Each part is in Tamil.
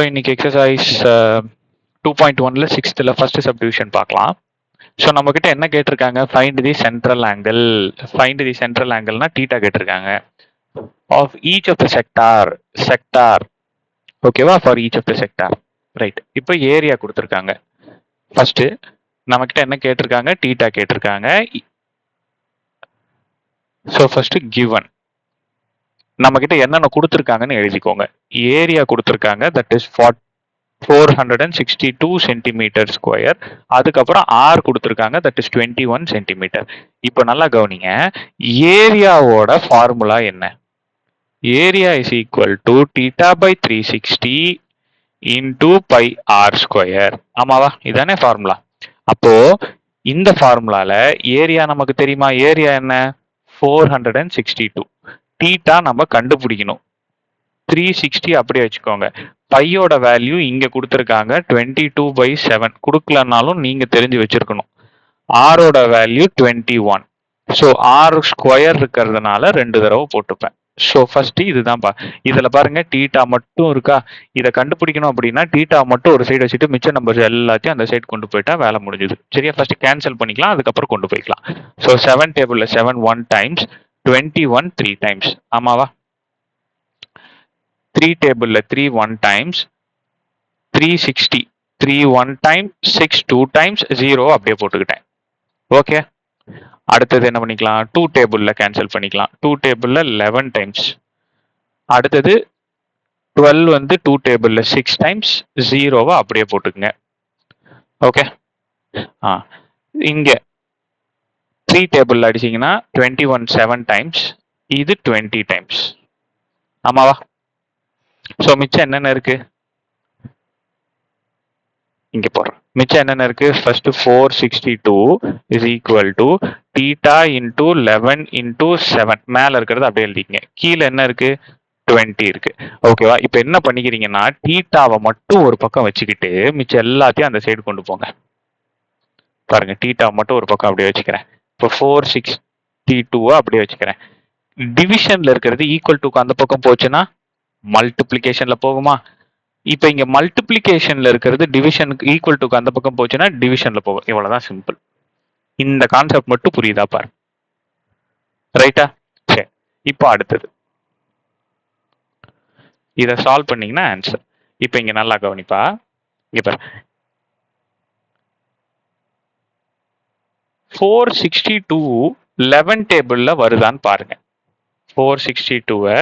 இன்னைக்கு எக்ஸசைஸ் 2.1ல 6th ஃபர்ஸ்ட் சப்டிவிஷன் பார்க்கலாம். ஸோ நம்ம கிட்ட என்ன கேட்டிருக்காங்க, find the central angle. Find the central ஆங்கிள்னா தீட்டா கேட்டிருக்காங்க of each of the sector ஓகேவா, for each of the sector. Right. இப்போ ஏரியா கொடுத்துருக்காங்க. ஃபர்ஸ்ட் நம்ம கிட்ட என்ன கேட்டிருக்காங்க, தீட்டா கேட்டிருக்காங்க. ஸோ ஃபர்ஸ்ட் கிவன் நம்ம கிட்ட என்னென்ன கொடுத்துருக்காங்கன்னு எழுதிக்கோங்க. ஏரியா கொடுத்துருக்காங்க, தட் இஸ் 462 சென்டிமீட்டர் ஸ்கொயர். அதுக்கப்புறம் ஆர் கொடுத்துருக்காங்க, தட் இஸ் 21 சென்டிமீட்டர். இப்போ நல்லா கவனிங்க, ஏரியாவோட ஃபார்முலா என்ன? Area is equal to theta by 360 into pi r square. ஆமாவா? இதானே ஃபார்முலா. அப்போ இந்த ஃபார்முலால ஏரியா நமக்கு தெரியுமா? ஏரியா என்ன? 462. தீட்டா நம்ம கண்டுபிடிக்கணும். 360 அப்படியே வச்சுக்கோங்க. பையோட வேல்யூ இங்க கொடுத்துருக்காங்க 22/7. கொடுக்கலனாலும் நீங்க தெரிஞ்சு வச்சிருக்கணும். ஆரோட வேல்யூ 21. ஸோ ஆர் ஸ்கொயர் இருக்கிறதுனால 2 தடவை போட்டுப்பேன். ஸோ ஃபர்ஸ்ட் இதுதான் இதுல பாருங்க, தீட்டா மட்டும் இருக்கா. இதை கண்டுபிடிக்கணும் அப்படின்னா தீட்டா மட்டும் ஒரு சைடு வச்சுட்டு மிச்ச நம்பர்ஸ் எல்லாத்தையும் அந்த சைடு கொண்டு போயிட்டா வேலை முடிஞ்சுது. சரியா? ஃபர்ஸ்ட் கேன்சல் பண்ணிக்கலாம், அதுக்கப்புறம் கொண்டு போய்க்கலாம். ஸோ 7 டேபிள்ல 7 1 டைம்ஸ், 21 3 டைம்ஸ். ஆமாவா? 3 டேபிள்ல 3 1 டைம்ஸ், 360 3 1 டைம், 6 2 டைம்ஸ், 0 அப்படியே போட்டுக்கிட்டேன். ஓகே. அடுத்தது என்ன பண்ணிக்கலாம், 2 டேபிள்ல கேன்சல் பண்ணிக்கலாம். 2 டேபிள்ல 11 டைம்ஸ். அடுத்தது 12 வந்து 2 டேபிள்ல 6 டைம்ஸ், 0வை அப்படியே போட்டுக்குங்க. ஓகே. இங்க 3 டேபிள்ல அடிச்சீங்கன்னா 21 7 டைம்ஸ், இது 20 டைம்ஸ். ஆமாவா? ஸோ மிச்சம் என்னென்ன இருக்கு இங்க போடுறேன். மிச்சம் என்னென்ன இருக்கு? First 462 is equal to theta into 11 into 7. மேல இருக்கிறது அப்படியே எழுதிக்கங்க. கீழே என்ன இருக்கு? 20 இருக்கு. ஓகேவா? இப்போ என்ன பண்ணிக்கிறீங்கன்னா, தீட்டாவை மட்டும் ஒரு பக்கம் வச்சுக்கிட்டு மிச்சம் எல்லாத்தையும் அந்த சைடு கொண்டு போங்க. பாருங்க, தீட்டாவை மட்டும் ஒரு பக்கம் அப்படியே வச்சுக்கிறேன். இப்போ 462 அப்படியே வச்சுக்கிறேன். டிவிஷன்ல இருக்கிறது ஈக்குவல் டுக்கு அந்த பக்கம் போச்சுன்னா மல்டிப்ளிகேஷன்ல போகுமா? இப்ப இங்க மல்டிப்ளிகேஷன்ல இருக்கிறது டிவிஷனுக்கு ஈக்குவல் டுக்கு அந்த பக்கம் போச்சுன்னா டிவிஷன்ல போகும். இவ்வளவுதான் சிம்பிள். இந்த கான்செப்ட் மட்டும் புரியுதா பாரு. ரைட்டா? சரி. இப்போ அடுத்தது இத சால்வ் பண்ணீங்கன்னா ஆன்சர். இப்ப இங்க நல்லா கவனிப்பா. இப்ப 462 11 டேபிள்ல வருதான்னு பாருங்க. 462வை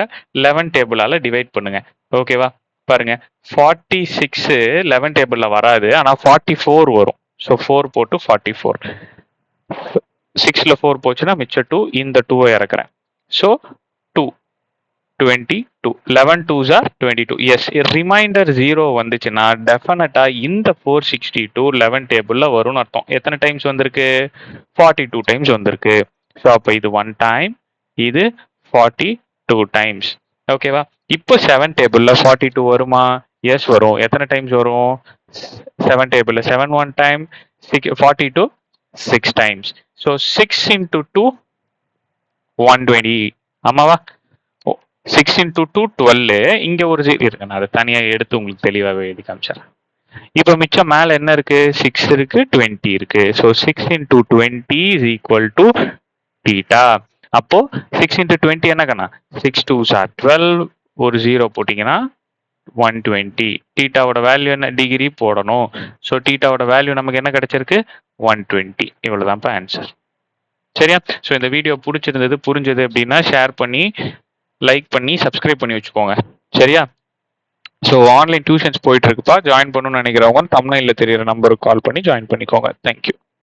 11 டேபிளால டிவைட் பண்ணுங்க. ஓகேவா? பாருங்க, 46 11 டேபிள்ல வராது, ஆனா 44 வரும். ஸோ 4 போட்டு 44. 6ல 4 போச்சுன்னா மிச்சம் 2. இந்த 2வை இறக்குறேன். So 2 22. 11 2s are 22. Yes, remainder 0 வந்துச்சுன்னா டெஃபினட்டா இந்த 462 11 டேபிள்ல வரும்னு அர்த்தம். எத்தனை டைம்ஸ் வந்திருக்கு? 42 டைம்ஸ் வந்திருக்கு. ஸோ அப்போ இது 1 டைம், இது 42 டைம்ஸ். ஓகேவா? இப்போ 7 டேபிள்ல 42 வருமா? எஸ் வரும். எத்தனை டைம்ஸ் வரும்? 7 டேபிள்ல 7 1 டைம், 42 6 டைம்ஸ். So 6 into 2 120. ஆமாவா? 6 into 2 12. இங்க ஒரு இருக்கு, நான் அதை தனியா எடுத்து உங்களுக்கு தெளிவாகவே எழுதி காமிச்சிடறேன். இப்போ மிச்சம் மேல என்ன இருக்கு? 6 இருக்கு, 20 இருக்கு. So 6 into 20 is equal to theta. அப்போ 6 into 20 என்ன கண்ணா? 6 2s are 12. ஒரு 0 போட்டீங்கன்னா 120. தீட்டாவோட வேல்யூ என்ன? டிகிரி போடணும். ஸோ தீட்டாவோட வேல்யூ நமக்கு என்ன கிடைச்சிருக்கு? 120. இவ்வளவுதான்ப்பா ஆன்சர். சரியா? ஸோ இந்த வீடியோ பிடிச்சிருந்தது, புரிஞ்சது அப்படின்னா ஷேர் பண்ணி, லைக் பண்ணி, சப்ஸ்கிரைப் பண்ணி வச்சுக்கோங்க. சரியா? ஸோ ஆன்லைன் டியூஷன்ஸ் போயிட்டு இருக்குப்பா. ஜாயின் பண்ணணும்னு நினைக்கிறவங்க தம்ப்நெயில்ல தெரியுற நம்பருக்கு கால் பண்ணி ஜாயின் பண்ணிக்கோங்க. தேங்க்யூ.